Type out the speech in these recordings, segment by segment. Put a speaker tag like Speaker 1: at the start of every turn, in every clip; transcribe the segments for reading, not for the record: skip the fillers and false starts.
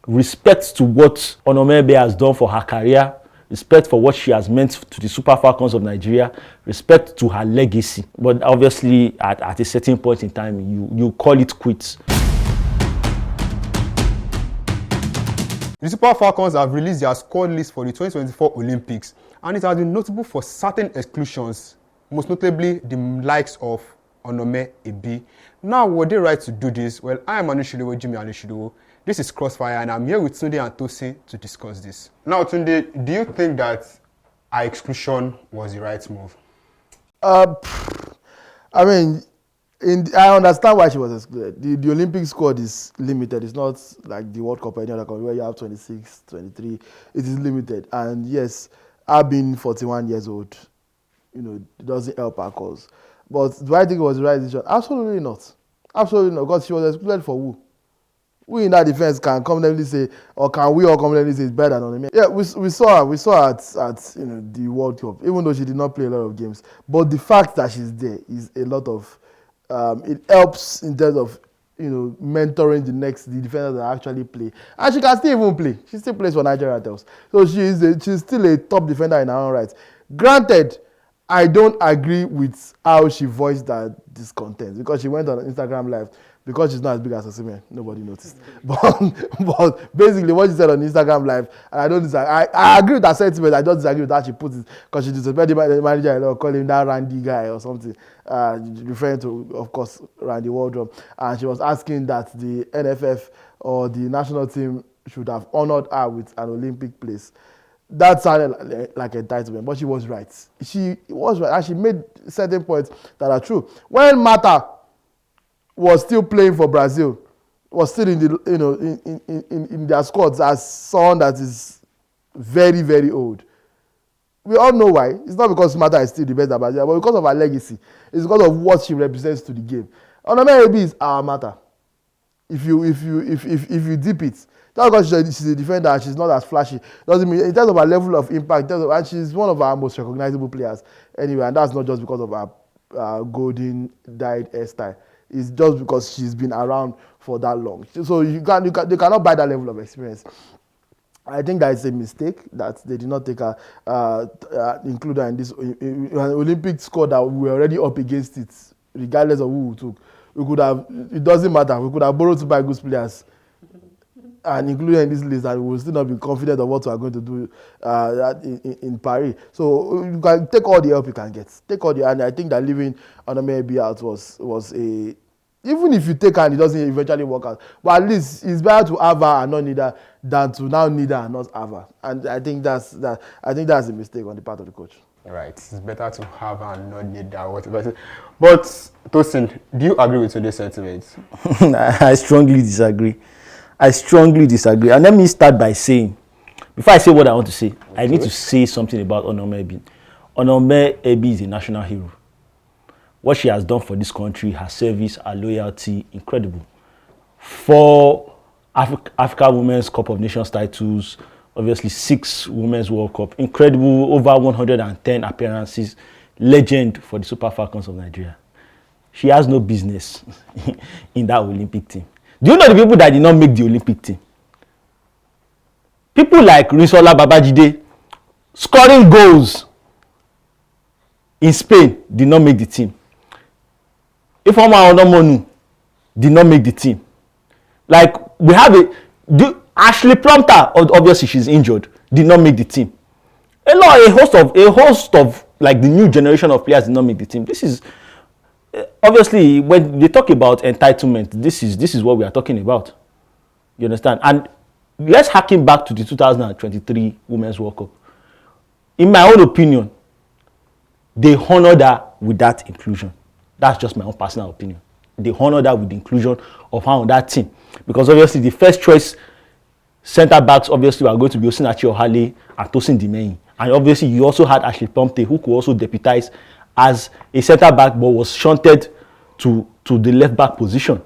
Speaker 1: respect to what Onome Ebi has done for her career, respect for what she has meant to the Super Falcons of Nigeria, respect to her legacy. But obviously, at a certain point in time, you call it quits.
Speaker 2: The Super Falcons have released their squad list for the 2024 Olympics, and it has been notable for certain exclusions, most notably the likes of Onome Ebi. Now, were they right to do this? Well, I am Anishidowo, Jimmy Anishidowo. This is Crossfire, and I'm here with Tunde and Tosin to discuss this. Now, Tunde, do you think that our exclusion was the right move?
Speaker 3: I mean, I understand why she was excluded. The Olympic squad is limited. It's not like the World Cup or any other country where you have 26, 23. It is limited. And yes, I've been 41 years old. It doesn't help our cause. But do I think it was the right decision? Absolutely not. Absolutely not. Because she was excluded for who? We in that defense can confidently say, or can we all confidently say it's better than Onome? Yeah, we saw her at the World Cup, even though she did not play a lot of games. But the fact that she's there is a lot of it helps in terms of mentoring the defenders that actually play, and she can still even play. She still plays for Nigerian Tels, so she's still a top defender in her own right. Granted, I don't agree with how she voiced that discontent because she went on Instagram Live. Because she's not as big as Osimhen, nobody noticed. But basically, what she said on Instagram Live, and I don't disagree. I agree with that sentiment. I don't disagree with how she put it because she disrespected the manager, call him that Randy guy or something, referring to, of course, Randy Waldrum. And she was asking that the NFF or the national team should have honored her with an Olympic place. That sounded like entitlement, but she was right. She was right, and she made certain points that are true. When Mata was still playing for Brazil, was still in the in their squads as someone that is very, very old. We all know why. It's not because Mata is still the best at Brazil, but because of her legacy. It's because of what she represents to the game. Onome Ebi is our Mata. If you dip it, just because she's a defender and she's not as flashy, doesn't mean in terms of her level of impact, and she's one of our most recognizable players anyway, and that's not just because of her golden dyed hairstyle. It's just because she's been around for that long. So they cannot buy that level of experience. I think that it's a mistake that they did not take her, include her in this Olympic squad that we were already up against it, regardless of who we took. We could have, it doesn't matter, we could have borrowed to buy good players and include in this list, and we will still not be confident of what we are going to do in Paris. So you can take all the help you can get. And I think that leaving Onome Ebi out was a, even if you take her and it doesn't eventually work out, but at least it's better to have her and not need her than to now need her and not have her. And I think that's a mistake on the part of the coach.
Speaker 2: Right, it's better to have her and not need her. But Tosin, do you agree with today's sentiments?
Speaker 1: I strongly disagree. And let me start by saying, before I say what I want to say, okay, I need to say something about Onome Ebi. Onome Ebi is a national hero. What she has done for this country, her service, her loyalty, incredible. 4 Africa Women's Cup of Nations titles, obviously 6 Women's World Cup, incredible, over 110 appearances, legend for the Super Falcons of Nigeria. She has no business in that Olympic team. Do you know the people that did not make the Olympic team? People like Rinsola Babajide, scoring goals in Spain, did not make the team. Ifeoma Onomonu did not make the team. Like, we have Ashley Plumpton, obviously she's injured, did not make the team. A host of like the new generation of players did not make the team. This is obviously, when they talk about entitlement, this is what we are talking about. You understand? And let's harken back to the 2023 Women's World Cup. In my own opinion, they honored her with that inclusion. That's just my own personal opinion. They honored her with the inclusion of her on that team. Because obviously the first choice centre backs obviously were going to be Osinachi Ohale and Tosin Dimeyin. And obviously you also had Ashley Plumpton, who could also deputize as a centre back but was shunted to the left back position.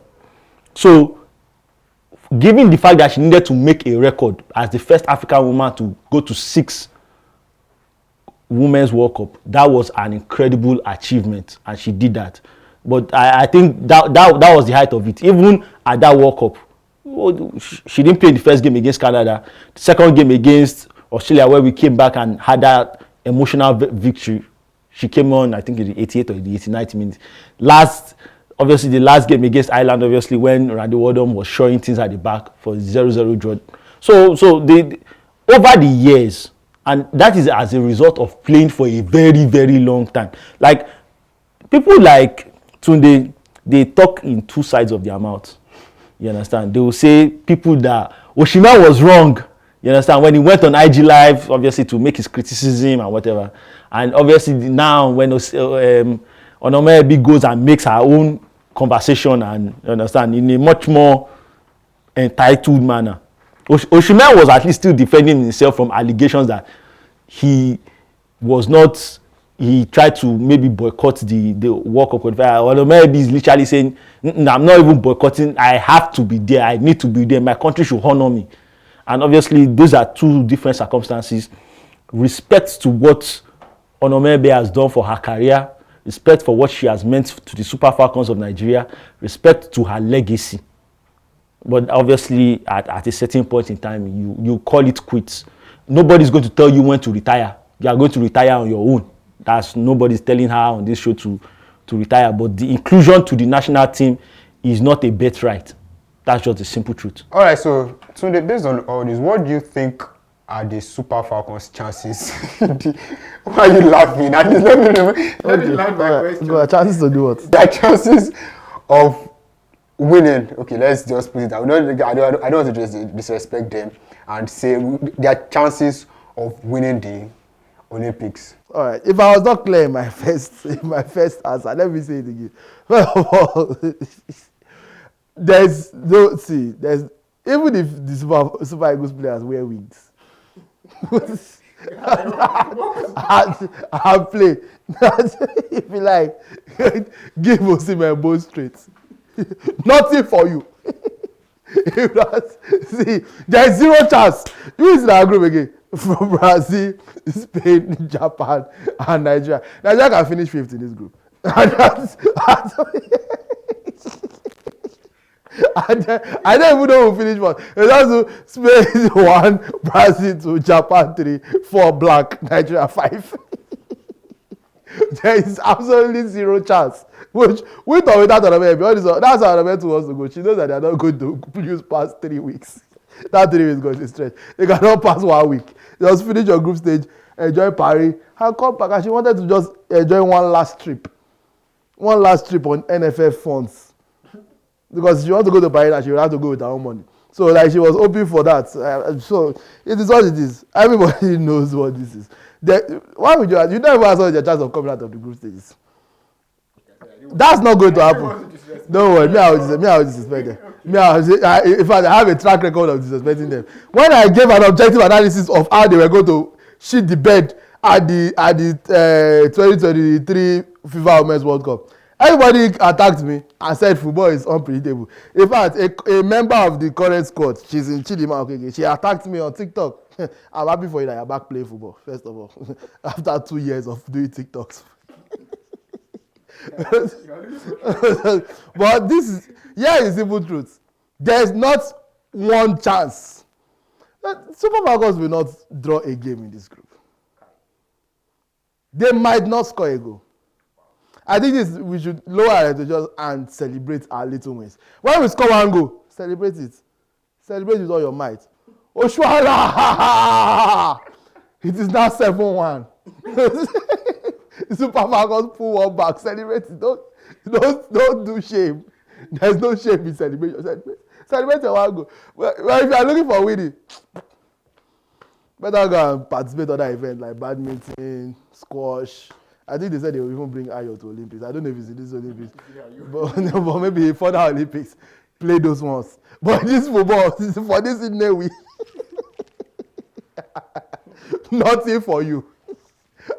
Speaker 1: So given the fact that she needed to make a record as the first African woman to go to 6 Women's World Cup, that was an incredible achievement, and she did that. But I think that was the height of it. Even at that World Cup, she didn't play in the first game against Canada. The second game against Australia, where we came back and had that emotional victory, she came on, I think, in the 88th or the 89th minute. Obviously, the last game against Ireland, obviously, when Randy Waldrum was showing things at the back for 0-0 draw. So they over the years, and that is as a result of playing for a very, very long time. Like, people like Tunde, they talk in two sides of their mouth. You understand? They will say people that Osimhen was wrong. You understand? When he went on IG Live, obviously, to make his criticism and whatever. And obviously, now when Onome Ebi goes and makes her own conversation, and you understand, in a much more entitled manner. Osimhen was at least still defending himself from allegations that he tried to maybe boycott the World Cup qualifier. Onome Ebi is literally saying, I'm not even boycotting, I have to be there, I need to be there, my country should honor me. And obviously, those are two different circumstances. Respect to what Onome Ebi has done for her career, respect for what she has meant to the Super Falcons of Nigeria, respect to her legacy. But obviously, at a certain point in time, you call it quits. Nobody's going to tell you when to retire. You are going to retire on your own. Nobody's telling her on this show to retire. But the inclusion to the national team is not a birthright. That's just the simple truth.
Speaker 2: All right, so Tunde, based on all this, what do you think are the Super Falcons' chances? Why are you laughing? Let me land my question.
Speaker 3: Chances to do what?
Speaker 2: Their chances of winning. Okay, let's just put it down. I don't want to just disrespect them and say their chances of winning the Olympics.
Speaker 3: All right. If I was not clear in my first answer, let me say it again. First of all, even if the Super Eagles players wear wigs, I play. If you like, give Osimhen both straight. Nothing for you. See, there is zero chance. Who is in our group again? From Brazil, Spain, Japan, and Nigeria. Nigeria can finish 5th in this group. I don't even know who finished first. It's also Spain 1, Brazil 2, Japan 3, 4 black, Nigeria 5. There is absolutely zero chance. Which, with or without Onome Ebi, that's how Onome wants to go. She knows that they are not going to use past 3 weeks. That 3 weeks going to stretch. They cannot pass 1 week. Just finish your group stage, enjoy Paris, and come back. And she wanted to just enjoy one last trip on NFF funds. Because she wants to go to Paris and she will have to go with her own money. So like she was hoping for that. So it is what it is. Everybody knows what this is. Why would you never ask your chance of coming out of the group stages? That's not going to happen. Don't worry, me I will disrespect them. In fact, I have a track record of disrespecting them. When I gave an objective analysis of how they were going to shit the bed at the 2023 FIFA Women's World Cup, everybody attacked me and said football is unpredictable. In fact, a member of the current squad, she's in Chidima, okay, she attacked me on TikTok. I'm happy for you that you're back playing football, first of all, after 2 years of doing TikToks. But here is simple truth. There's not one chance. Super Falcons will not draw a game in this group. They might not score a goal. I think we should lower our just and celebrate our little wins. When we score 1 goal, celebrate it. Celebrate with all your might. Oshwala! It is now 7-1. Super Falcons pull 1 back. Celebrate it. Don't do shame. There's no shame in celebration. Celebrate your 1 goal. Well, if you are looking for winning, better go and participate in other events like badminton, squash. I think they said they will even bring Ayo to Olympics. I don't know if it's in this Olympics, but maybe for the Olympics, play those ones. But this football, for this Sydney week, nothing for you.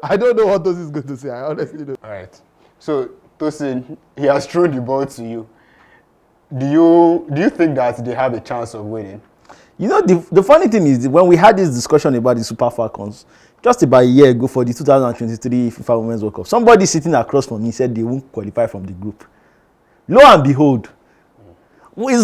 Speaker 3: I don't know what Tosin is going to say. I honestly don't.
Speaker 2: All right. So Tosin, he has thrown the ball to you. Do you think that they have a chance of winning?
Speaker 1: You know, the funny thing is, when we had this discussion about the Super Falcons, just about a year ago for the 2023 FIFA Women's World Cup, somebody sitting across from me said they won't qualify from the group. Lo and behold,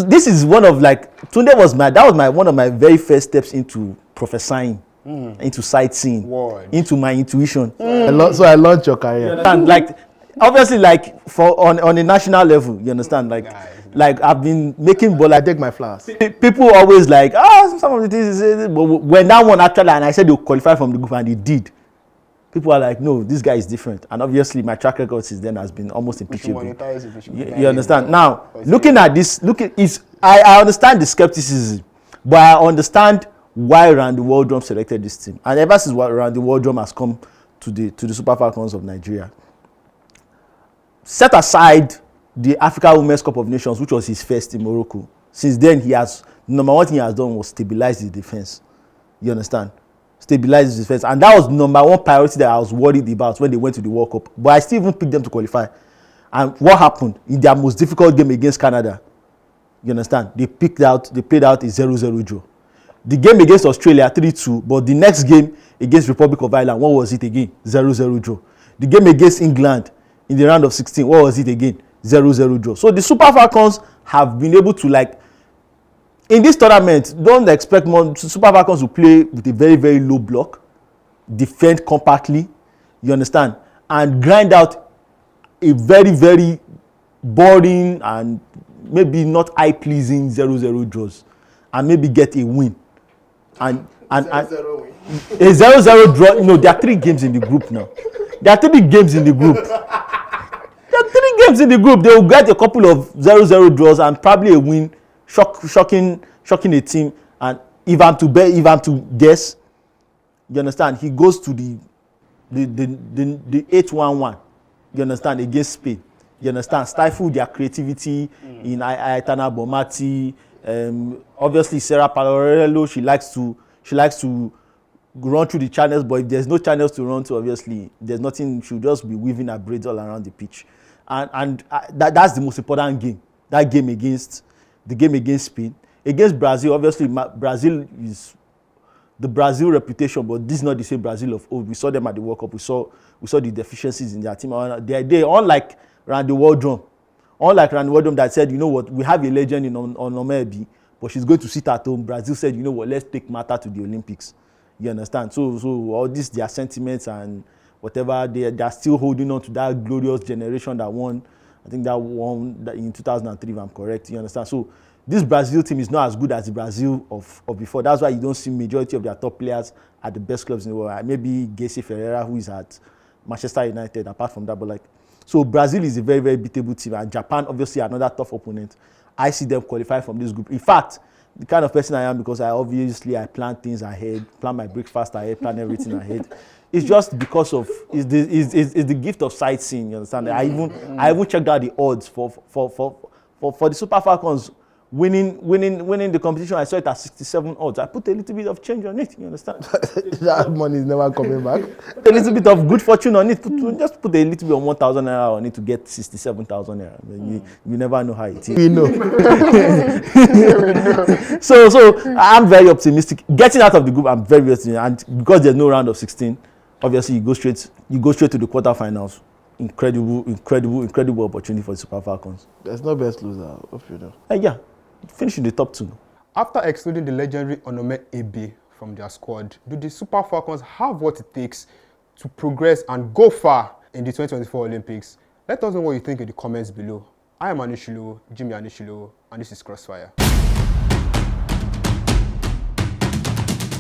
Speaker 1: this is one of like Tunde was one of my very first steps into prophesying, into sightseeing, into my intuition.
Speaker 3: So I launched your career.
Speaker 1: And like obviously like on a national level, you understand? Like I've been making ball.
Speaker 3: I take my flowers.
Speaker 1: People always like some of the things, but when that one actually, and I said they'll qualify from the group and they did. People are like, no, this guy is different. And obviously, my track record since then has been almost impeachable. You understand? Now, looking at this, I understand the skepticism, but I understand why Randy Waldrum selected this team. And ever since Randy Waldrum has come to the Super Falcons of Nigeria, set aside the Africa Women's Cup of Nations, which was his first in Morocco. Since then, number one thing he has done was stabilize the defense. You understand? Stabilize his defense, and that was number one priority that I was worried about when they went to the World Cup. But I still even picked them to qualify. And what happened in their most difficult game against Canada? You understand? They played out a 0-0 draw. The game against Australia 3-2, but the next game against Republic of Ireland, what was it again? 0-0 draw. The game against England in the round of 16, what was it again? 0-0 draw. So the Super Falcons have been able to, like, in this tournament, don't expect more. Super Falcons to play with a very, very low block, defend compactly, you understand, and grind out a very, very boring and maybe not eye-pleasing 0-0 draws, and maybe get a win. And a 0-0 draw. No, there are 3 games in the group now. There are 3 games in the group. They will get a couple of 0-0 draws and probably a win. Shocking a team. And if I'm to guess, you understand, he goes to the 8-1-1, you understand, against Spain. You understand, stifle their creativity in Aitana Bomati. Obviously Sarah Palorello, she likes to run through the channels, but if there's no channels to run to, obviously there's nothing. She'll just be weaving her braids all around the pitch. And that's the most important game. That game against Spain. Against Brazil, obviously Brazil is the Brazil reputation, but this is not the same Brazil of old. We saw them at the World Cup. We saw the deficiencies in their team. They unlike Randy Waldrum that said, you know what, we have a legend in Onome Ebi, but she's going to sit at home. Brazil said, you know what, let's take matter to the Olympics. You understand? So all this, their sentiments and whatever, they are still holding on to that glorious generation that won. I think that won in 2003, if I'm correct. You understand? So this Brazil team is not as good as the Brazil of before. That's why you don't see majority of their top players at the best clubs in the world. Maybe Gese Ferreira, who is at Manchester United, apart from that. But so Brazil is a very, very beatable team. And Japan, obviously, another tough opponent. I see them qualify from this group. In fact, the kind of person I am, because I plan things ahead, plan my breakfast ahead, plan everything ahead. It's just because of it's the gift of sightseeing. You understand? I even checked out the odds for the Super Falcons winning the competition. I saw it at 67 odds. I put a little bit of change on it. You understand?
Speaker 3: That money is never coming back.
Speaker 1: Put a little bit of good fortune on it. Just put a little bit of 1,000 naira on it to get 67,000 naira. You never know how it is.
Speaker 3: We know.
Speaker 1: So I'm very optimistic. Getting out of the group, I'm very optimistic, and because there's no round of 16. Obviously, you go straight to the quarterfinals. Incredible opportunity for the Super Falcons.
Speaker 3: There's no best loser, hope you know.
Speaker 1: Yeah, finish in the top 2.
Speaker 2: After excluding the legendary Onome Ebi from their squad, do the Super Falcons have what it takes to progress and go far in the 2024 Olympics? Let us know what you think in the comments below. I am Jimmy Anishilo, and this is Crossfire.